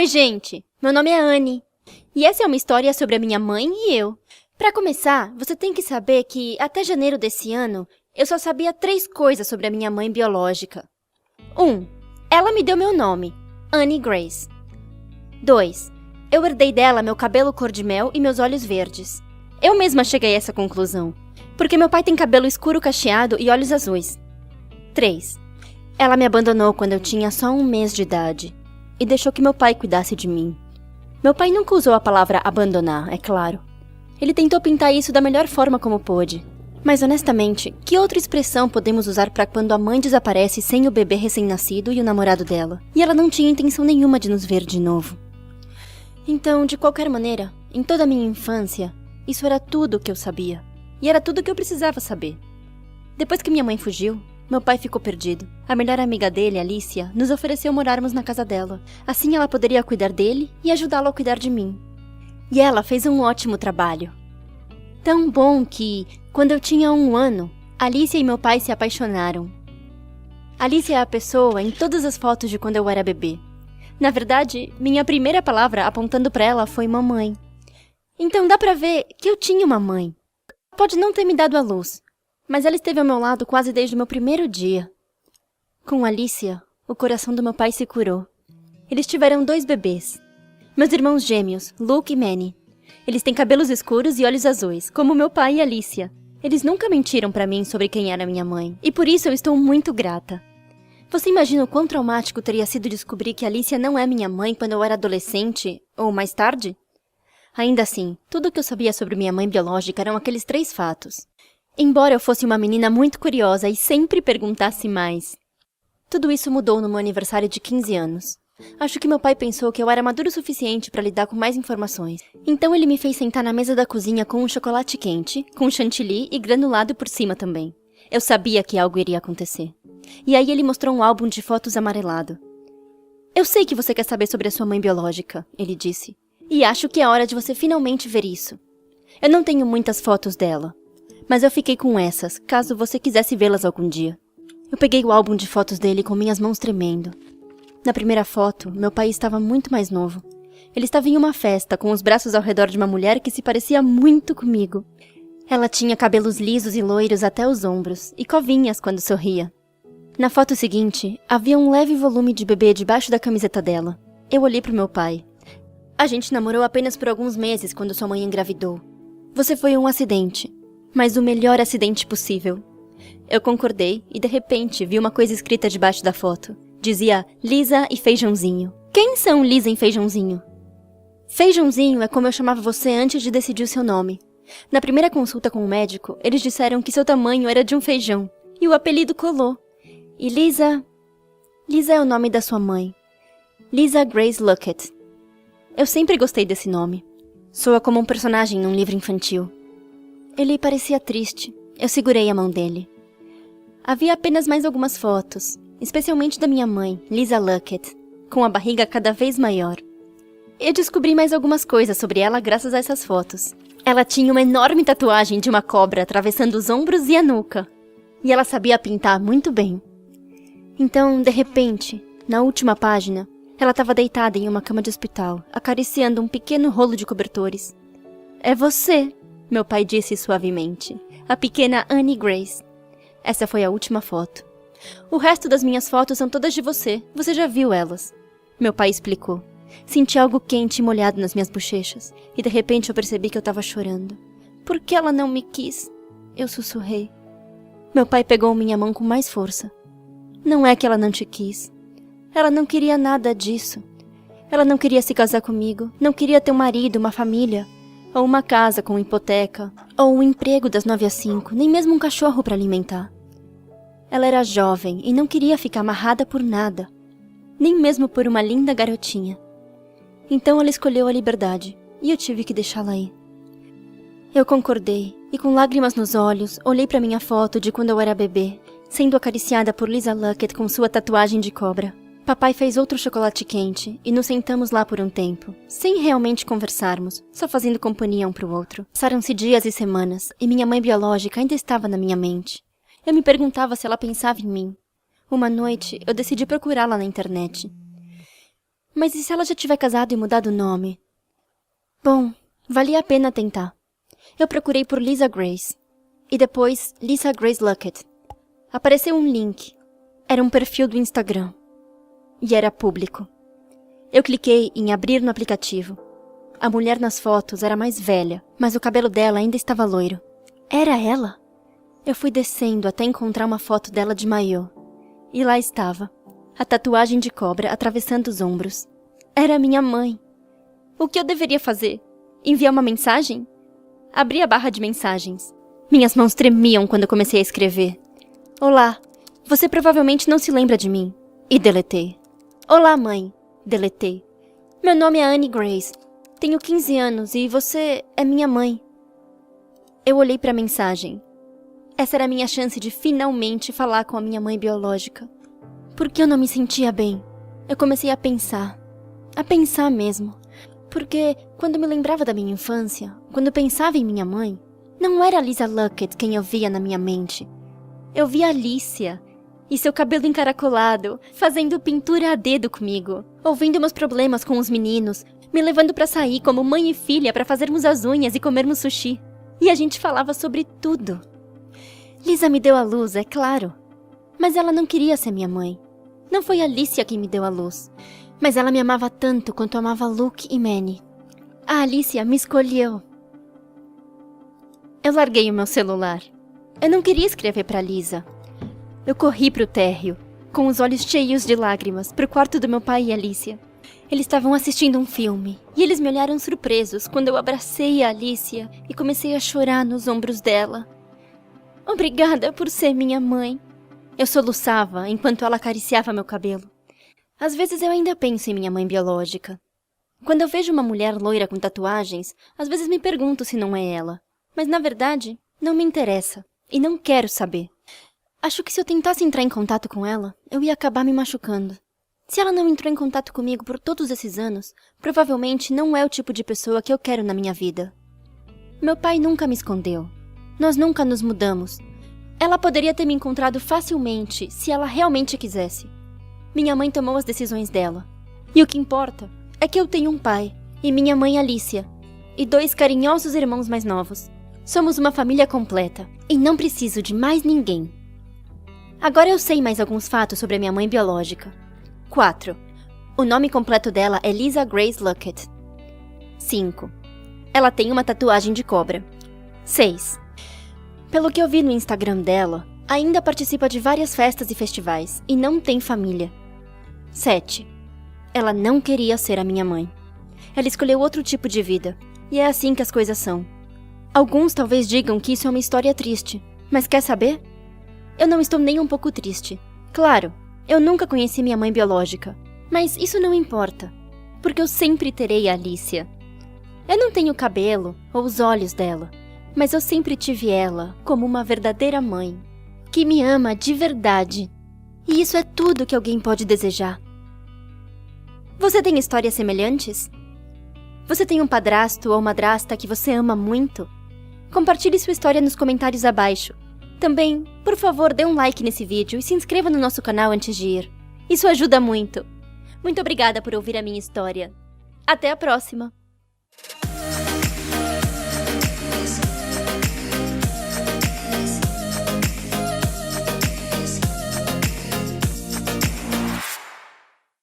Oi, gente! Meu nome é Annie. E essa é uma história sobre a minha mãe e eu. Pra começar, você tem que saber que, até janeiro desse ano, eu só sabia 3 coisas sobre a minha mãe biológica. 1. Ela me deu meu nome, Annie Grace. 2. Eu herdei dela meu cabelo cor-de-mel e meus olhos verdes. Eu mesma cheguei a essa conclusão, porque meu pai tem cabelo escuro cacheado e olhos azuis. 3. Ela me abandonou quando eu tinha só 1 mês de idade e deixou que meu pai cuidasse de mim. Meu pai nunca usou a palavra abandonar, é claro. Ele tentou pintar isso da melhor forma como pôde. Mas honestamente, que outra expressão podemos usar para quando a mãe desaparece sem o bebê recém-nascido e o namorado dela, e ela não tinha intenção nenhuma de nos ver de novo? Então, de qualquer maneira, em toda a minha infância, isso era tudo o que eu sabia. E era tudo o que eu precisava saber. Depois que minha mãe fugiu, meu pai ficou perdido. A melhor amiga dele, Alicia, nos ofereceu morarmos na casa dela. Assim ela poderia cuidar dele e ajudá-lo a cuidar de mim. E ela fez um ótimo trabalho. Tão bom que, quando eu tinha 1 ano, Alicia e meu pai se apaixonaram. Alicia é a pessoa em todas as fotos de quando eu era bebê. Na verdade, minha primeira palavra apontando pra ela foi mamãe. Então dá pra ver que eu tinha uma mãe. Pode não ter me dado a luz, mas ela esteve ao meu lado quase desde o meu primeiro dia. Com Alicia, o coração do meu pai se curou. Eles tiveram 2 bebês. Meus irmãos gêmeos, Luke e Manny. Eles têm cabelos escuros e olhos azuis, como meu pai e Alicia. Eles nunca mentiram pra mim sobre quem era minha mãe, e por isso eu estou muito grata. Você imagina o quão traumático teria sido descobrir que Alicia não é minha mãe quando eu era adolescente, ou mais tarde? Ainda assim, tudo o que eu sabia sobre minha mãe biológica eram aqueles 3 fatos. Embora eu fosse uma menina muito curiosa e sempre perguntasse mais. Tudo isso mudou no meu aniversário de 15 anos. Acho que meu pai pensou que eu era maduro o suficiente para lidar com mais informações. Então ele me fez sentar na mesa da cozinha com um chocolate quente, com chantilly e granulado por cima também. Eu sabia que algo iria acontecer. E aí ele mostrou um álbum de fotos amarelado. Eu sei que você quer saber sobre a sua mãe biológica, ele disse. E acho que é hora de você finalmente ver isso. Eu não tenho muitas fotos dela, mas eu fiquei com essas, caso você quisesse vê-las algum dia. Eu peguei o álbum de fotos dele com minhas mãos tremendo. Na primeira foto, meu pai estava muito mais novo. Ele estava em uma festa, com os braços ao redor de uma mulher que se parecia muito comigo. Ela tinha cabelos lisos e loiros até os ombros, e covinhas quando sorria. Na foto seguinte, havia um leve volume de bebê debaixo da camiseta dela. Eu olhei para o meu pai. A gente namorou apenas por alguns meses quando sua mãe engravidou. Você foi um acidente, mas o melhor acidente possível. Eu concordei e de repente vi uma coisa escrita debaixo da foto. Dizia Lisa e Feijãozinho. Quem são Lisa e Feijãozinho? Feijãozinho é como eu chamava você antes de decidir o seu nome. Na primeira consulta com o médico, eles disseram que seu tamanho era de um feijão. E o apelido colou. E Lisa... Lisa é o nome da sua mãe. Lisa Grace Luckett. Eu sempre gostei desse nome. Soa como um personagem num livro infantil. Ele parecia triste. Eu segurei a mão dele. Havia apenas mais algumas fotos, especialmente da minha mãe, Lisa Luckett, com a barriga cada vez maior. Eu descobri mais algumas coisas sobre ela graças a essas fotos. Ela tinha uma enorme tatuagem de uma cobra atravessando os ombros e a nuca. E ela sabia pintar muito bem. Então, de repente, na última página, ela estava deitada em uma cama de hospital, acariciando um pequeno rolo de cobertores. É você, meu pai disse suavemente. A pequena Annie Grace. Essa foi a última foto. O resto das minhas fotos são todas de você. Você já viu elas. Meu pai explicou. Senti algo quente e molhado nas minhas bochechas. E de repente eu percebi que eu estava chorando. Por que ela não me quis? Eu sussurrei. Meu pai pegou minha mão com mais força. Não é que ela não te quis. Ela não queria nada disso. Ela não queria se casar comigo. Não queria ter um marido, uma família. Ou uma casa com hipoteca. Ou um emprego das 9 às 5. Nem mesmo um cachorro para alimentar. Ela era jovem e não queria ficar amarrada por nada. Nem mesmo por uma linda garotinha. Então ela escolheu a liberdade. E eu tive que deixá-la ir. Eu concordei. E com lágrimas nos olhos, olhei para minha foto de quando eu era bebê. Sendo acariciada por Lisa Luckett com sua tatuagem de cobra. Papai fez outro chocolate quente e nos sentamos lá por um tempo, sem realmente conversarmos, só fazendo companhia um pro outro. Passaram-se dias e semanas e minha mãe biológica ainda estava na minha mente. Eu me perguntava se ela pensava em mim. Uma noite, eu decidi procurá-la na internet. Mas e se ela já tiver casado e mudado o nome? Bom, valia a pena tentar. Eu procurei por Lisa Grace. E depois, Lisa Grace Luckett. Apareceu um link. Era um perfil do Instagram. E era público. Eu cliquei em abrir no aplicativo. A mulher nas fotos era mais velha, mas o cabelo dela ainda estava loiro. Era ela? Eu fui descendo até encontrar uma foto dela de maiô. E lá estava, a tatuagem de cobra atravessando os ombros. Era minha mãe. O que eu deveria fazer? Enviar uma mensagem? Abri a barra de mensagens. Minhas mãos tremiam quando eu comecei a escrever. Olá, você provavelmente não se lembra de mim. E deletei. Olá, mãe. Deletei. Meu nome é Annie Grace. Tenho 15 anos e você é minha mãe. Eu olhei para a mensagem. Essa era a minha chance de finalmente falar com a minha mãe biológica. Porque eu não me sentia bem. Eu comecei a pensar mesmo. Porque quando me lembrava da minha infância, quando pensava em minha mãe, não era Lisa Luckett quem eu via na minha mente. Eu via Alicia e seu cabelo encaracolado, fazendo pintura a dedo comigo, ouvindo meus problemas com os meninos, me levando para sair como mãe e filha para fazermos as unhas e comermos sushi. E a gente falava sobre tudo. Lisa me deu à luz, é claro. Mas ela não queria ser minha mãe. Não foi Alicia quem me deu à luz. Mas ela me amava tanto quanto amava Luke e Manny. A Alicia me escolheu. Eu larguei o meu celular. Eu não queria escrever para Lisa. Eu corri para o térreo, com os olhos cheios de lágrimas, para o quarto do meu pai e Alicia. Eles estavam assistindo um filme, e eles me olharam surpresos quando eu abracei a Alicia e comecei a chorar nos ombros dela. Obrigada por ser minha mãe. Eu soluçava enquanto ela acariciava meu cabelo. Às vezes eu ainda penso em minha mãe biológica. Quando eu vejo uma mulher loira com tatuagens, às vezes me pergunto se não é ela. Mas na verdade, não me interessa, e não quero saber. Acho que se eu tentasse entrar em contato com ela, eu ia acabar me machucando. Se ela não entrou em contato comigo por todos esses anos, provavelmente não é o tipo de pessoa que eu quero na minha vida. Meu pai nunca me escondeu. Nós nunca nos mudamos. Ela poderia ter me encontrado facilmente se ela realmente quisesse. Minha mãe tomou as decisões dela. E o que importa é que eu tenho um pai, e minha mãe Alicia, e 2 carinhosos irmãos mais novos. Somos uma família completa, e não preciso de mais ninguém. Agora eu sei mais alguns fatos sobre a minha mãe biológica. 4. O nome completo dela é Lisa Grace Luckett. 5. Ela tem uma tatuagem de cobra. 6. Pelo que eu vi no Instagram dela, ainda participa de várias festas e festivais e não tem família. 7. Ela não queria ser a minha mãe. Ela escolheu outro tipo de vida, e é assim que as coisas são. Alguns talvez digam que isso é uma história triste, mas quer saber? Eu não estou nem um pouco triste. Claro, eu nunca conheci minha mãe biológica, mas isso não importa, porque eu sempre terei a Alicia. Eu não tenho o cabelo ou os olhos dela, mas eu sempre tive ela como uma verdadeira mãe, que me ama de verdade. E isso é tudo que alguém pode desejar. Você tem histórias semelhantes? Você tem um padrasto ou madrasta que você ama muito? Compartilhe sua história nos comentários abaixo. Também, por favor, dê um like nesse vídeo e se inscreva no nosso canal antes de ir. Isso ajuda muito. Muito obrigada por ouvir a minha história. Até a próxima!